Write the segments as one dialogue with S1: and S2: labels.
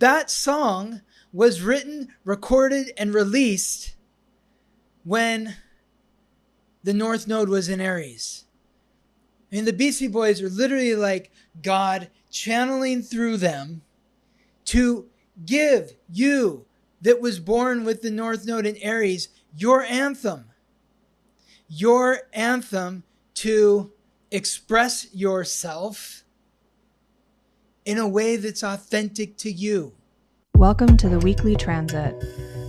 S1: That song was written, recorded, and released when the North Node was in Aries. I mean, the Beastie Boys are literally like God channeling through them to give you that was born with the North Node in Aries your anthem. Your anthem to express yourself in a way that's authentic to you.
S2: Welcome to the Weekly Transit,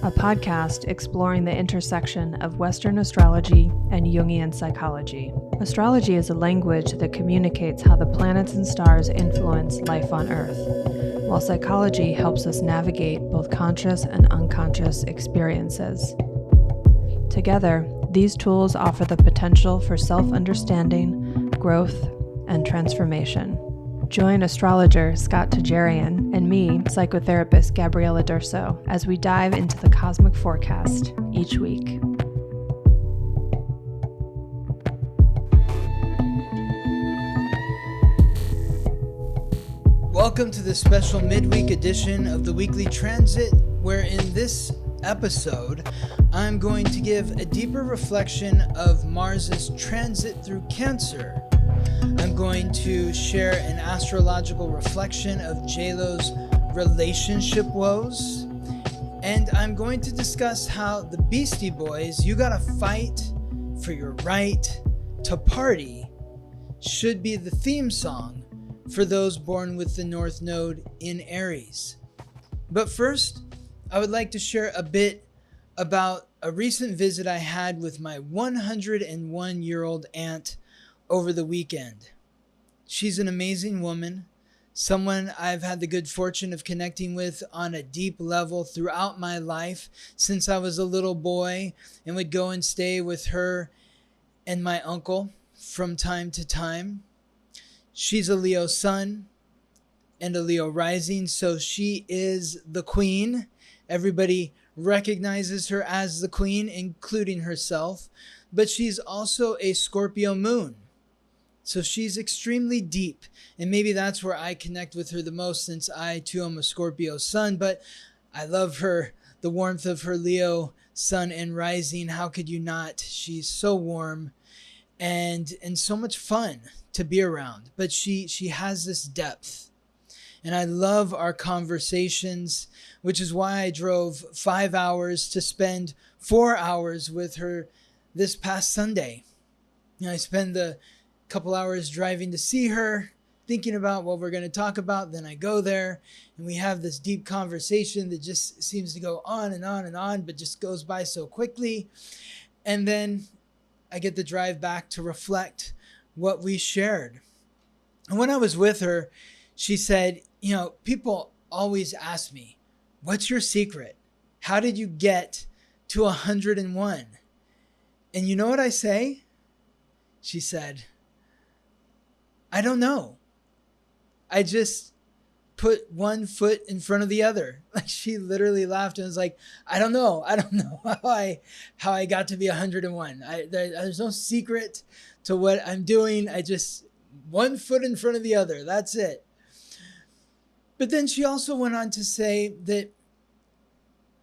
S2: a podcast exploring the intersection of Western astrology and Jungian psychology. Astrology is a language that communicates how the planets and stars influence life on Earth, while psychology helps us navigate both conscious and unconscious experiences. Together, these tools offer the potential for self-understanding, growth, and transformation. Join astrologer Scott Tajarian and me, psychotherapist Gabriella Durso, as we dive into the cosmic forecast each week.
S1: Welcome to the special midweek edition of the Weekly Transit, where in this episode, I'm going to give a deeper reflection of Mars's transit through Cancer. I'm going to share an astrological reflection of J-Lo's relationship woes. And I'm going to discuss how the Beastie Boys, "You Gotta Fight for Your Right to Party," should be the theme song for those born with the North Node in Aries. But first, I would like to share a bit about a recent visit I had with my 101-year-old aunt over the weekend. She's an amazing woman, someone I've had the good fortune of connecting with on a deep level throughout my life since I was a little boy, and would go and stay with her and my uncle from time to time. She's a Leo sun and a Leo rising, so she is the queen. Everybody recognizes her as the queen, including herself, but she's also a Scorpio moon. So she's extremely deep, and maybe that's where I connect with her the most, since I too am a Scorpio sun, but I love her, the warmth of her Leo sun and rising. How could you not? She's so warm and so much fun to be around, but she has this depth. And I love our conversations, which is why I drove 5 hours to spend 4 hours with her this past Sunday. I spend the couple hours driving to see her, thinking about what we're going to talk about. Then I go there and we have this deep conversation that just seems to go on and on and on, but just goes by so quickly. And then I get the drive back to reflect what we shared. And when I was with her, she said, people always ask me, what's your secret? How did you get to 101? And you know what I say? She said, I don't know. I just put one foot in front of the other. Like, she literally laughed and was like, I don't know how I got to be 101. There's no secret to what I'm doing. I just one foot in front of the other. That's it. But then she also went on to say that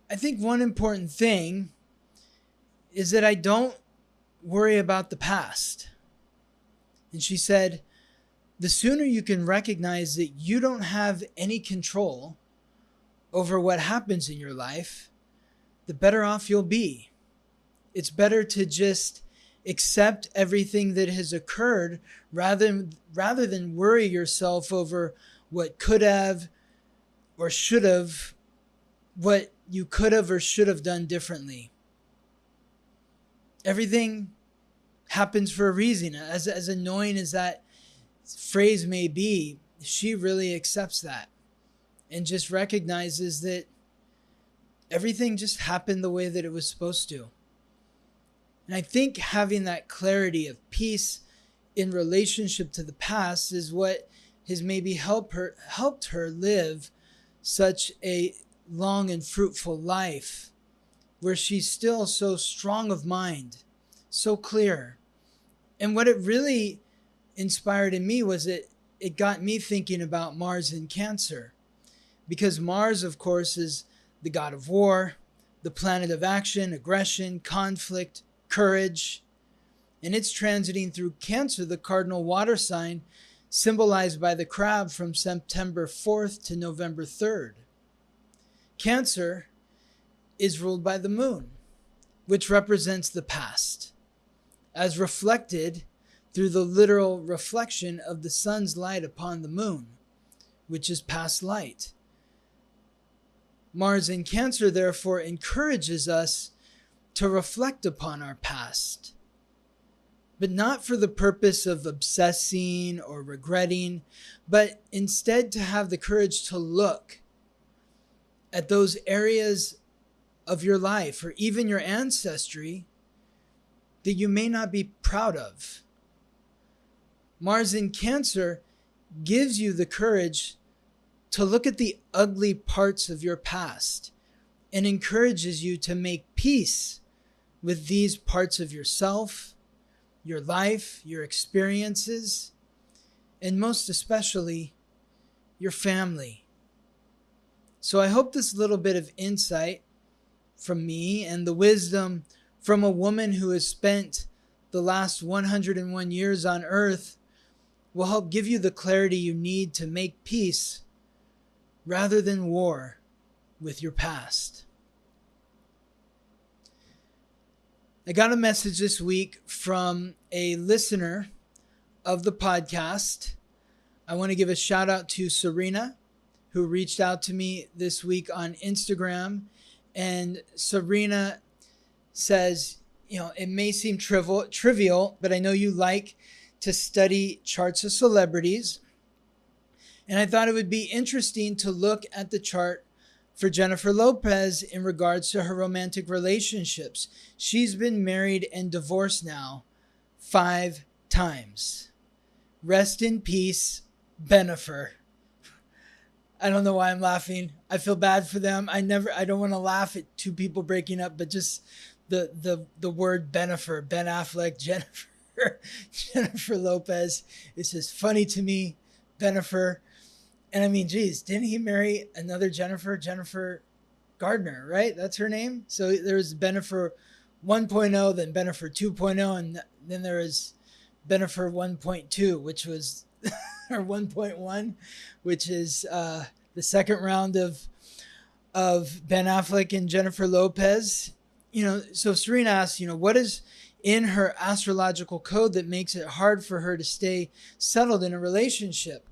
S1: I think one important thing is that I don't worry about the past. And she said, the sooner you can recognize that you don't have any control over what happens in your life, the better off you'll be. It's better to just accept everything that has occurred rather than worry yourself over what could have or should have, what you could have or should have done differently. Everything happens for a reason. As annoying as that phrase may be, she really accepts that and just recognizes that everything just happened the way that it was supposed to. And I think having that clarity of peace in relationship to the past is what has maybe helped her live such a long and fruitful life, where she's still so strong of mind, so clear. And what it really inspired in me was it got me thinking about Mars in Cancer. because Mars, of course, is the god of war, the planet of action, aggression, conflict, courage, and it's transiting through Cancer, the cardinal water sign, symbolized by the crab from September 4th to November 3rd. Cancer is ruled by the moon, which represents the past, as reflected through the literal reflection of the sun's light upon the moon, which is past light. Mars in Cancer, therefore, encourages us to reflect upon our past, but not for the purpose of obsessing or regretting, but instead to have the courage to look at those areas of your life or even your ancestry that you may not be proud of. Mars in Cancer gives you the courage to look at the ugly parts of your past and encourages you to make peace with these parts of yourself, your life, your experiences, and most especially your family. So I hope this little bit of insight from me and the wisdom from a woman who has spent the last 101 years on earth will help give you the clarity you need to make peace rather than war with your past. I got a message this week from a listener of the podcast. I want to give a shout out to Serena, who reached out to me this week on Instagram. And Serena says, it may seem trivial, but I know you like to study charts of celebrities. And I thought it would be interesting to look at the chart for Jennifer Lopez in regards to her romantic relationships. She's been married and divorced now 5 times. Rest in peace, Bennifer. I don't know why I'm laughing. I feel bad for them. I don't want to laugh at 2 people breaking up, but just the word Bennifer, Ben Affleck, Jennifer Lopez. It's just funny to me, Bennifer. And I mean, geez, didn't he marry another Jennifer Gardner, right? That's her name. So there's Bennifer 1.0, then Bennifer 2.0, and then there is Bennifer 1.2, which was, or 1.1, which is the second round of Ben Affleck and Jennifer Lopez. So Serena asks, what is in her astrological code that makes it hard for her to stay settled in a relationship?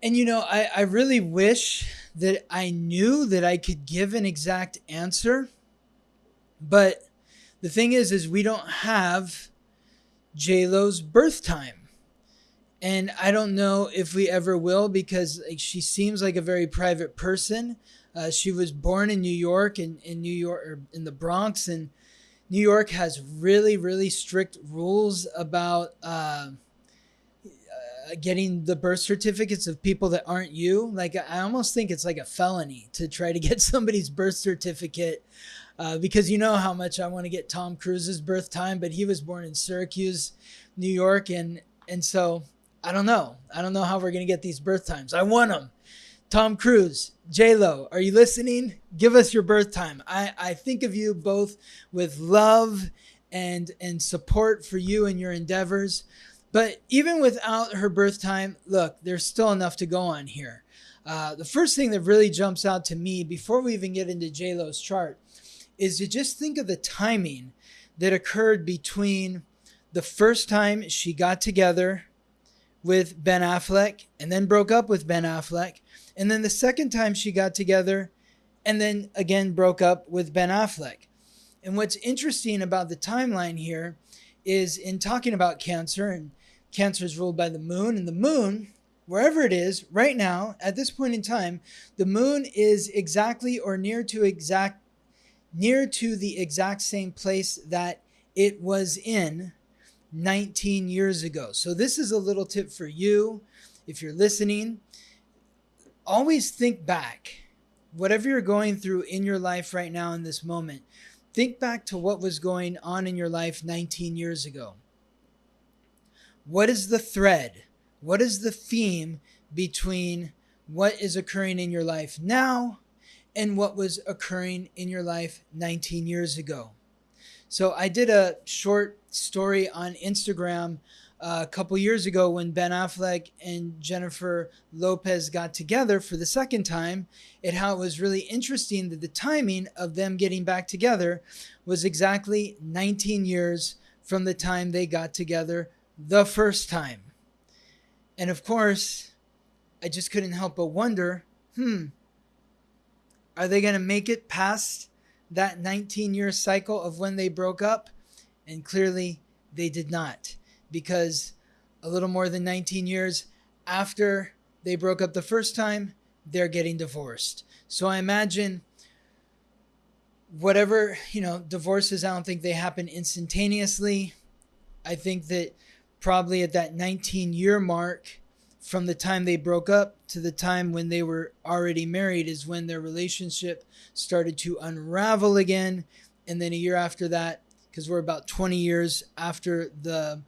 S1: And, I really wish that I knew that I could give an exact answer. But the thing is we don't have J-Lo's birth time. And I don't know if we ever will, because she seems like a very private person. She was born in New York, or in the Bronx. And New York has really, really strict rules about getting the birth certificates of people that aren't you. I almost think it's like a felony to try to get somebody's birth certificate, because you know how much I want to get Tom Cruise's birth time, but he was born in Syracuse, New York. And so I don't know how we're going to get these birth times. I want them. Tom Cruise, J-Lo, are you listening? Give us your birth time. I think of you both with love and support for you and your endeavors. But even without her birth time, look, there's still enough to go on here. The first thing that really jumps out to me before we even get into J-Lo's chart is to just think of the timing that occurred between the first time she got together with Ben Affleck and then broke up with Ben Affleck, and then the second time she got together and then again broke up with Ben Affleck. And what's interesting about the timeline here is, in talking about Cancer, and Cancer is ruled by the moon, and the moon, wherever it is right now, at this point in time, the moon is exactly or near to the exact same place that it was in 19 years ago. So this is a little tip for you. If you're listening, always think back. Whatever you're going through in your life right now in this moment, think back to what was going on in your life 19 years ago. What is the thread? What is the theme between what is occurring in your life now and what was occurring in your life 19 years ago. So I did a short story on Instagram a couple years ago when Ben Affleck and Jennifer Lopez got together for the second time, and how it was really interesting that the timing of them getting back together was exactly 19 years from the time they got together the first time. And of course, I just couldn't help but wonder, are they going to make it past that 19-year cycle of when they broke up? And clearly they did not, because a little more than 19 years after they broke up the first time, they're getting divorced. So I imagine whatever, divorces, I don't think they happen instantaneously. I think that probably at that 19-year mark, from the time they broke up to the time when they were already married, is when their relationship started to unravel again. And then a year after that, because we're about 20 years after the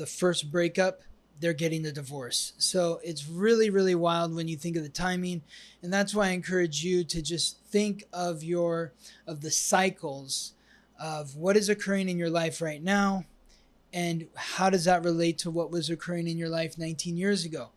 S1: first breakup, they're getting the divorce. So it's really, really wild when you think of the timing. And that's why I encourage you to just think of the cycles of what is occurring in your life right now, and how does that relate to what was occurring in your life 19 years ago.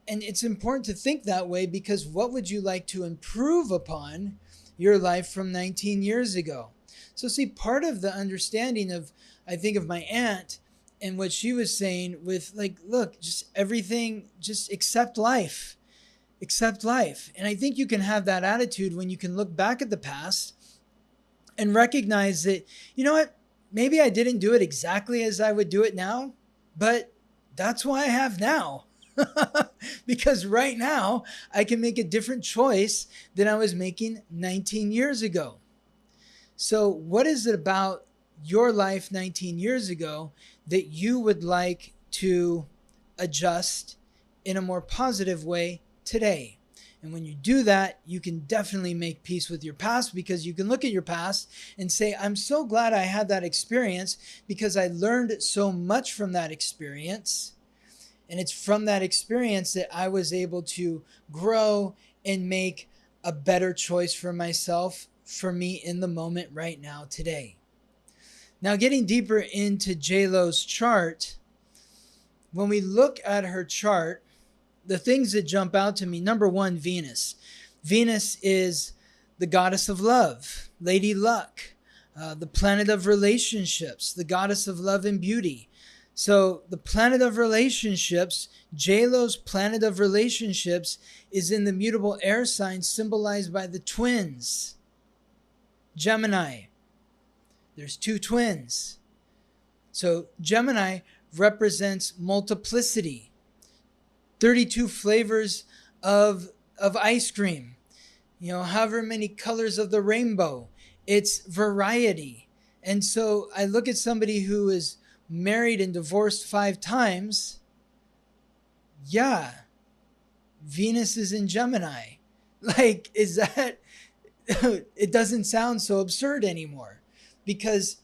S1: And it's important to think that way, because what would you like to improve upon your life from 19 years ago? So see, part of the understanding of, I think, of my aunt and what she was saying with, like, look, just everything, just accept life. Accept life. And I think you can have that attitude when you can look back at the past and recognize that, you know what, maybe I didn't do it exactly as I would do it now, but that's why I have now. Because right now I can make a different choice than I was making 19 years ago. So what is it about your life 19 years ago that you would like to adjust in a more positive way today? And when you do that, you can definitely make peace with your past, because you can look at your past and say, I'm so glad I had that experience because I learned so much from that experience. And it's from that experience that I was able to grow and make a better choice for myself, for me in the moment right now today. Now, getting deeper into J-Lo's chart, when we look at her chart, the things that jump out to me, number one, Venus. Venus is the goddess of love, Lady Luck, the planet of relationships, the goddess of love and beauty. So the planet of relationships, J-Lo's planet of relationships, is in the mutable air sign symbolized by the twins, Gemini. There's two twins. So Gemini represents multiplicity. 32 flavors of ice cream, however many colors of the rainbow. It's variety. And so I look at somebody who is married and divorced 5 times. Yeah, Venus is in Gemini. Like, is that, it doesn't sound so absurd anymore, because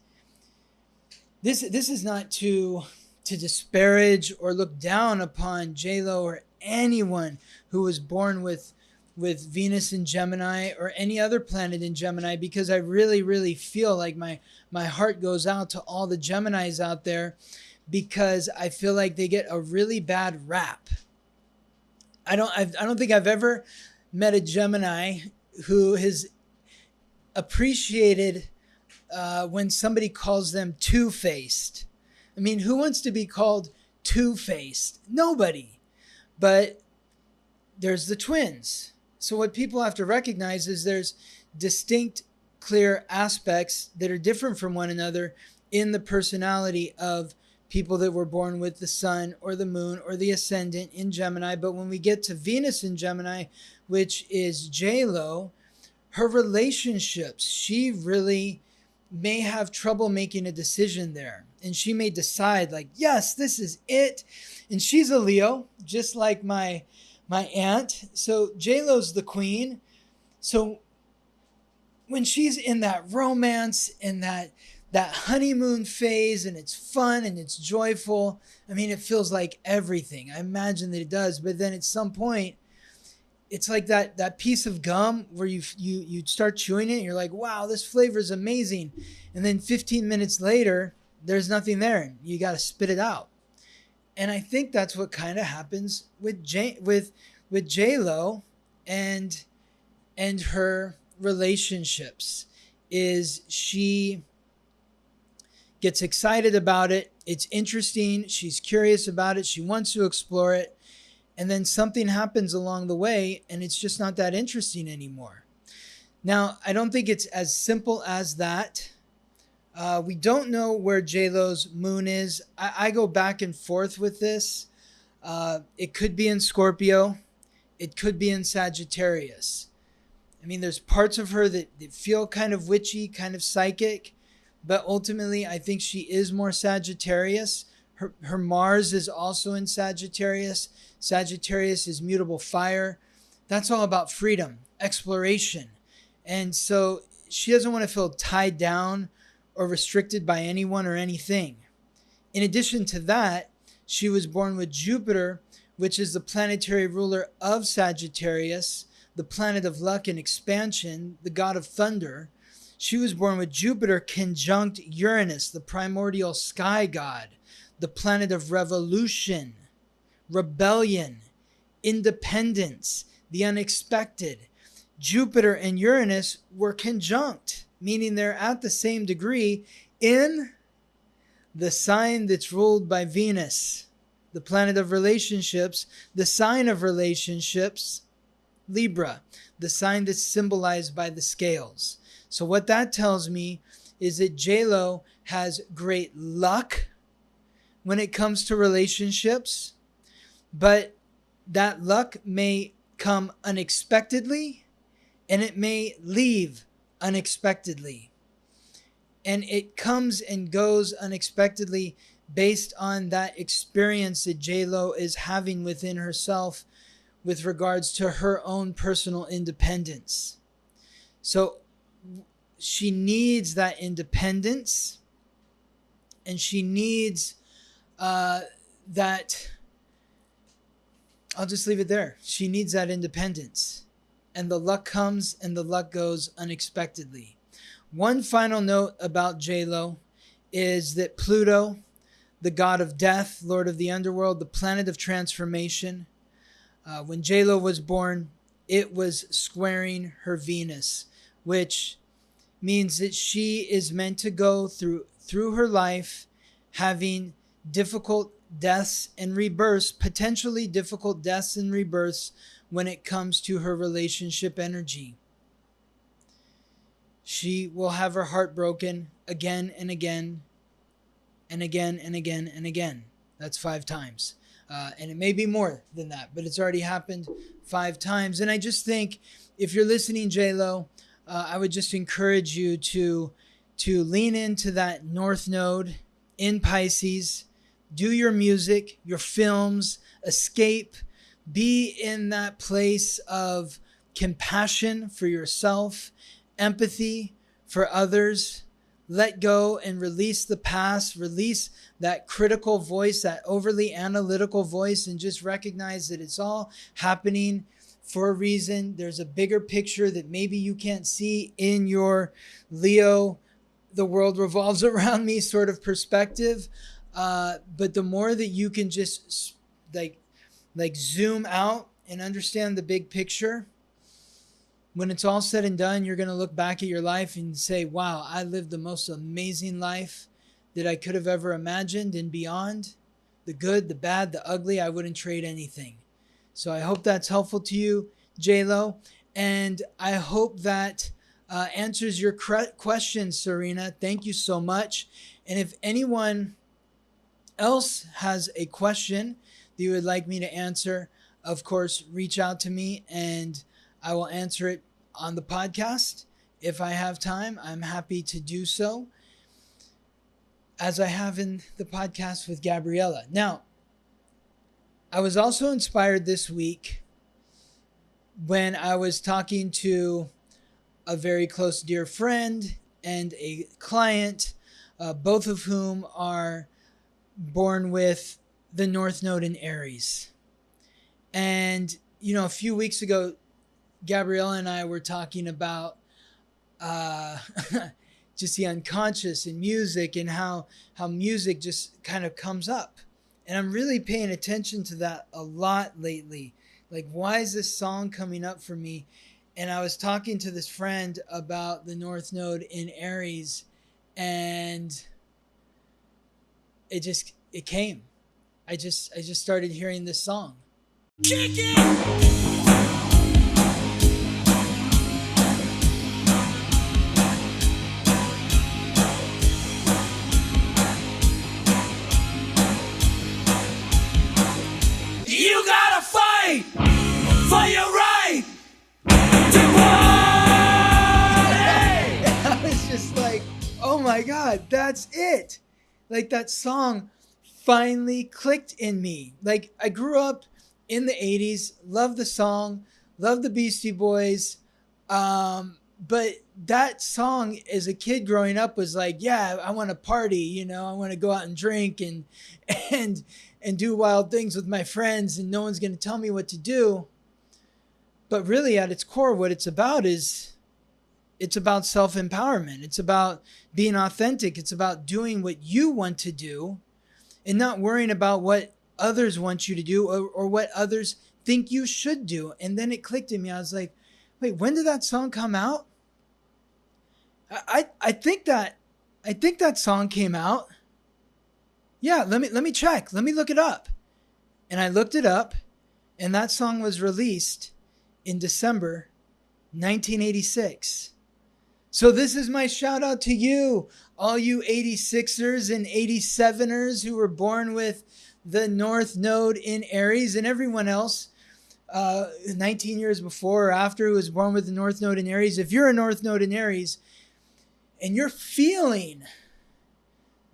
S1: this is not to disparage or look down upon J-Lo or anyone who was born with Venus in Gemini or any other planet in Gemini, because I really, really feel like my heart goes out to all the Geminis out there, because I feel like they get a really bad rap. I don't think I've ever met a Gemini who has appreciated when somebody calls them two-faced. I mean, who wants to be called two-faced? Nobody. But there's the twins. So what people have to recognize is there's distinct, clear aspects that are different from one another in the personality of people that were born with the sun or the moon or the ascendant in Gemini. But when we get to Venus in Gemini, which is J-Lo, her relationships, she really may have trouble making a decision there. And she may decide, like, yes, this is it. And she's a Leo, just like my aunt. So J-Lo's the queen. So when she's in that romance and that that honeymoon phase, and it's fun and it's joyful. I mean, it feels like everything. I imagine that it does. But then at some point, it's like that piece of gum where you start chewing it and you're like, wow, this flavor is amazing. And then 15 minutes later, there's nothing there. You got to spit it out. And I think that's what kind of happens with J-Lo and her relationships. Is she gets excited about it. It's interesting. She's curious about it. She wants to explore it. And then something happens along the way and it's just not that interesting anymore. Now, I don't think it's as simple as that. We don't know where J-Lo's moon is. I go back and forth with this. It could be in Scorpio. It could be in Sagittarius. I mean, there's parts of her that feel kind of witchy, kind of psychic. But ultimately, I think she is more Sagittarius. Her Mars is also in Sagittarius. Sagittarius is mutable fire. That's all about freedom, exploration. And so she doesn't want to feel tied down or restricted by anyone or anything. In addition to that, she was born with Jupiter, which is the planetary ruler of Sagittarius, the planet of luck and expansion, the god of thunder. She was born with Jupiter conjunct Uranus, the primordial sky god, the planet of revolution, rebellion, independence, the unexpected. Jupiter and Uranus were conjunct, meaning they're at the same degree in the sign that's ruled by Venus, the planet of relationships, the sign of relationships, Libra, the sign that's symbolized by the scales. So what that tells me is that J-Lo has great luck when it comes to relationships, but that luck may come unexpectedly and it may leave unexpectedly. And it comes and goes unexpectedly based on that experience that J-Lo is having within herself with regards to her own personal independence. So she needs that independence, and she needs that, I'll just leave it there. She needs that independence. And the luck comes and the luck goes unexpectedly. One final note about J-Lo is that Pluto, the god of death, lord of the underworld, the planet of transformation, when J-Lo was born, it was squaring her Venus, which means that she is meant to go through her life having difficult deaths and rebirths, potentially difficult deaths and rebirths when it comes to her relationship energy. She will have her heart broken again and again and again and again and again. That's 5 times. And it may be more than that, but it's already happened 5 times. And I just think if you're listening, J-Lo, I would just encourage you to lean into that North Node in Pisces. Do your music, your films, escape. Be in that place of compassion for yourself, empathy for others. Let go and release the past, release that critical voice, that overly analytical voice, and just recognize that it's all happening for a reason. There's a bigger picture that maybe you can't see in your Leo, the world revolves around me sort of perspective. But the more that you can just like zoom out and understand the big picture, when it's all said and done, you're going to look back at your life and say, wow, I lived the most amazing life that I could have ever imagined and beyond. The good, the bad, the ugly, I wouldn't trade anything. So I hope that's helpful to you, J-Lo. And I hope that answers your question, Serena. Thank you so much. And if anyone else has a question that you would like me to answer, of course, reach out to me and I will answer it on the podcast. If I have time, I'm happy to do so, as I have in the podcast with Gabriella. Now, I was also inspired this week when I was talking to a very close dear friend and a client both of whom are born with the North Node in Aries. And, a few weeks ago, Gabriella and I were talking about just the unconscious in music and how music just kind of comes up. And I'm really paying attention to that a lot lately. Like, why is this song coming up for me? And I was talking to this friend about the North Node in Aries, and it came. I just started hearing this song. Kick it! You gotta fight for your right to party! I was just like, oh my God, that's it. Like, that song finally clicked in me. Like, I grew up in the 80s, loved the song, loved the Beastie Boys. But that song as a kid growing up was like, yeah, I want to party, I want to go out and drink and do wild things with my friends, and no one's going to tell me what to do. But really, at its core, what it's about is it's about self-empowerment. It's about being authentic. It's about doing what you want to do and not worrying about what others want you to do or what others think you should do. And then it clicked in me. I was like, wait, when did that song come out? I think that song came out. Yeah, let me check. Let me look it up. And I looked it up, and that song was released in December 1986. So this is my shout out to you, all you 86ers and 87ers who were born with the North Node in Aries, and everyone else 19 years before or after who was born with the North Node in Aries. If you're a North Node in Aries and you're feeling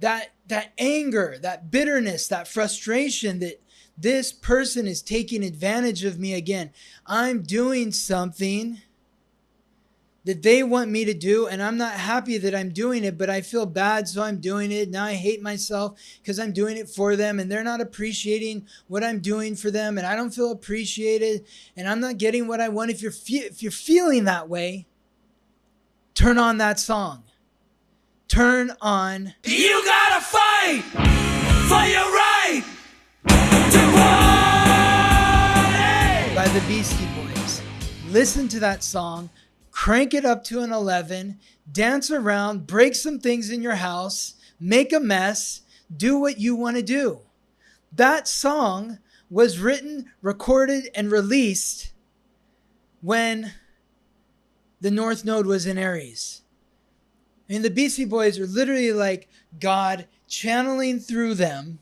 S1: that anger, that bitterness, that frustration that this person is taking advantage of me again. I'm doing something that they want me to do, and I'm not happy that I'm doing it, but I feel bad, so I'm doing it. Now I hate myself because I'm doing it for them, and they're not appreciating what I'm doing for them, and I don't feel appreciated, and I'm not getting what I want. If you're feeling that way, turn on that song. Turn on You Gotta Fight for Your Right to Party by the Beastie Boys. Listen to that song, crank it up to an 11, dance around, break some things in your house, make a mess, do what you want to do. That song was written, recorded, and released when the North Node was in Aries. I mean, the Beastie Boys are literally like God channeling through them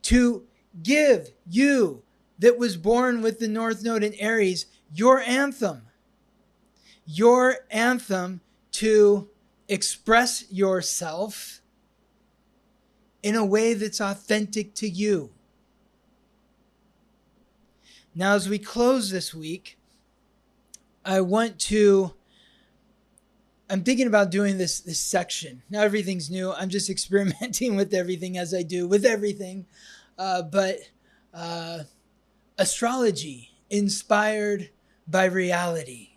S1: to give you that was born with the North Node in Aries your anthem. Your anthem to express yourself in a way that's authentic to you. Now, as we close this week, I'm thinking about doing this section. Now everything's new. I'm just experimenting with everything as I do with everything. But astrology inspired by reality.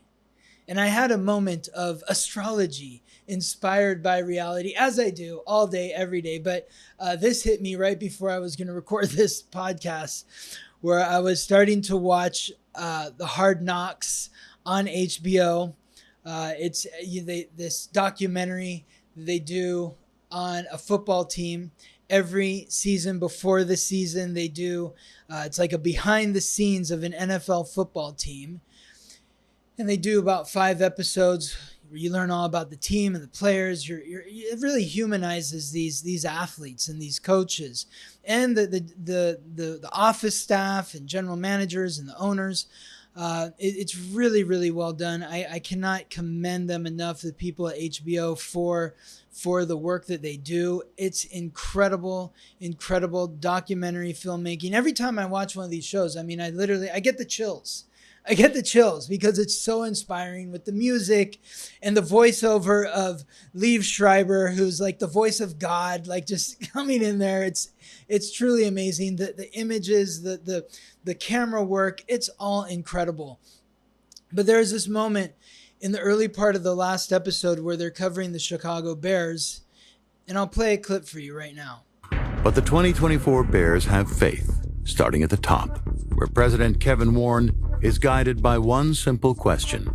S1: And I had a moment of astrology inspired by reality, as I do all day, every day. But this hit me right before I was going to record this podcast, where I was starting to watch the Hard Knocks on HBO. It's this documentary they do on a football team. Every season before the season, they do, it's like a behind the scenes of an NFL football team. And they do about 5 episodes where you learn all about the team and the players. It really humanizes these athletes and these coaches and the office staff and general managers and the owners. It's really, really well done. I cannot commend them enough, the people at HBO, for the work that they do. It's incredible documentary filmmaking. Every time I watch one of these shows, I mean, I get the chills. I get the chills because it's so inspiring with the music and the voiceover of Liev Schreiber, who's like the voice of God, like just coming in there. It's truly amazing. The images, the camera work, it's all incredible. But there's this moment in the early part of the last episode where they're covering the Chicago Bears, and I'll play a clip for you right now.
S3: But the 2024 Bears have faith, starting at the top, where President Kevin Warren is guided by one simple question: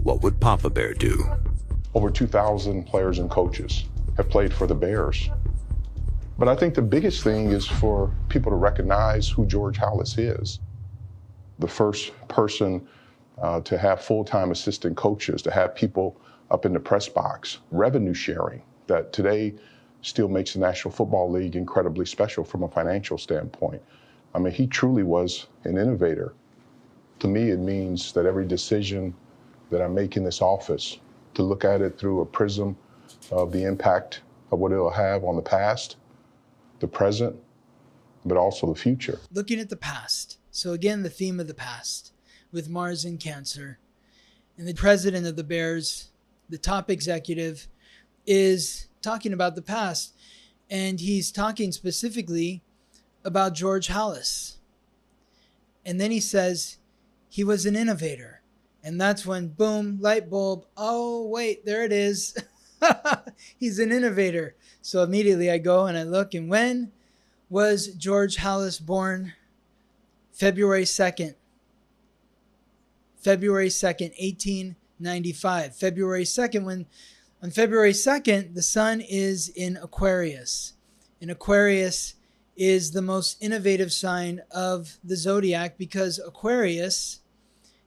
S3: what would Papa Bear do?
S4: Over 2,000 players and coaches have played for the Bears. But I think the biggest thing is for people to recognize who George Halas is. The first person to have full-time assistant coaches, to have people up in the press box, revenue sharing, that today still makes the National Football League incredibly special from a financial standpoint. I mean, he truly was an innovator. To me, it means that every decision that I make in this office, to look at it through a prism of the impact of what it'll have on the past, the present, but also the future.
S1: Looking at the past. So again, the theme of the past with Mars in Cancer. And the president of the Bears, the top executive, is talking about the past. And he's talking specifically about George Halas. And then he says he was an innovator. And that's when, boom, light bulb. Oh, wait, there it is. He's an innovator. So immediately I go and I look. And when was George Halas born? February 2nd. February 2nd, 1895. February 2nd, on February 2nd, the sun is in Aquarius. And Aquarius is the most innovative sign of the zodiac because Aquarius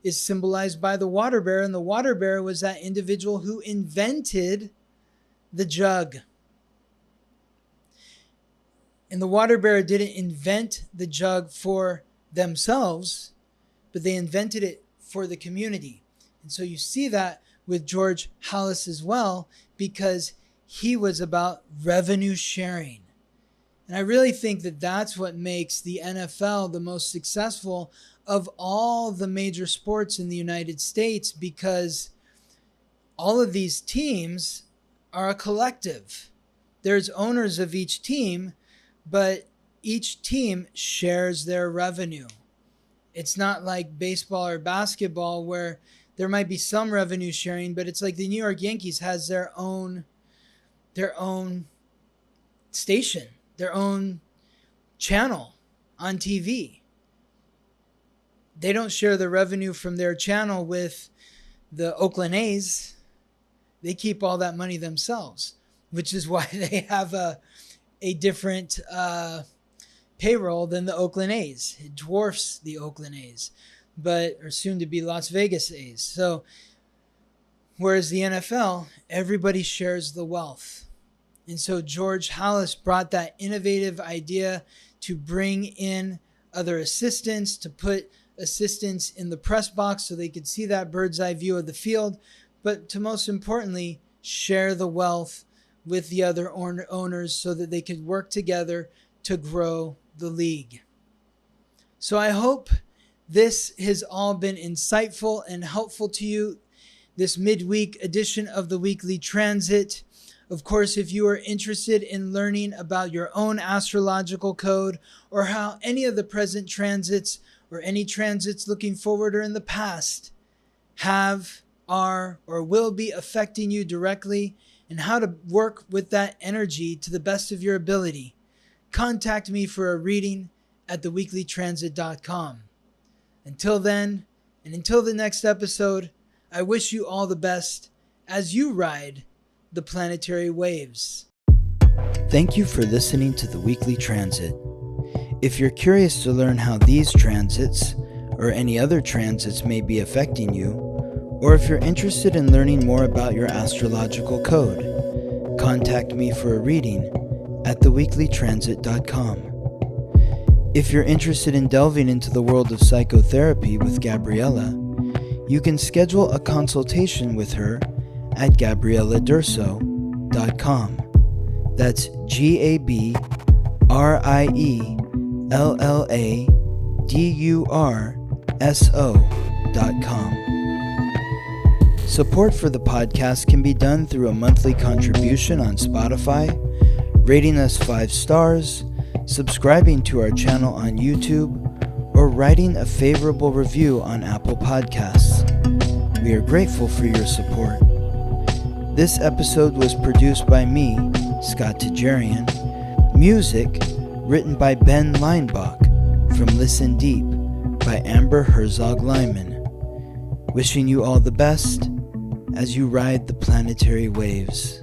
S1: is symbolized by the water bear. And the water bear was that individual who invented the jug. And the water bear didn't invent the jug for themselves, but they invented it for the community. And so you see that with George Halas as well, because he was about revenue sharing. And I really think that that's what makes the NFL the most successful of all the major sports in the United States, because all of these teams are a collective. There's owners of each team, but each team shares their revenue. It's not like baseball or basketball where there might be some revenue sharing, but it's like the New York Yankees has their own station, their own channel on TV. They don't share the revenue from their channel with the Oakland A's. They keep all that money themselves, which is why they have a different payroll than the Oakland A's. It dwarfs the Oakland A's, but are soon to be Las Vegas A's. So, whereas the NFL, everybody shares the wealth. And so George Halas brought that innovative idea to bring in other assistants, to put assistants in the press box so they could see that bird's eye view of the field, but to most importantly, share the wealth with the other owners so that they could work together to grow the league. So I hope this has all been insightful and helpful to you, this midweek edition of the Weekly Transit. Of course, if you are interested in learning about your own astrological code or how any of the present transits or any transits looking forward or in the past have, are, or will be affecting you directly, and how to work with that energy to the best of your ability, contact me for a reading at theweeklytransit.com. Until then, and until the next episode, I wish you all the best as you ride the planetary waves. Thank you for listening to the Weekly Transit. If you're curious to learn how these transits or any other transits may be affecting you, or if you're interested in learning more about your astrological code, contact me for a reading at theweeklytransit.com. If you're interested in delving into the world of psychotherapy with Gabriella, you can schedule a consultation with her at GabriellaDurso.com. That's GabriellaDurso.com. Support for the podcast can be done through a monthly contribution on Spotify, rating us 5 stars, subscribing to our channel on YouTube, or writing a favorable review on Apple Podcasts. We are grateful for your support. This episode was produced by me, Scott Tajarian. Music written by Ben Leinbach from Listen Deep by Amber Herzog-Lyman. Wishing you all the best as you ride the planetary waves.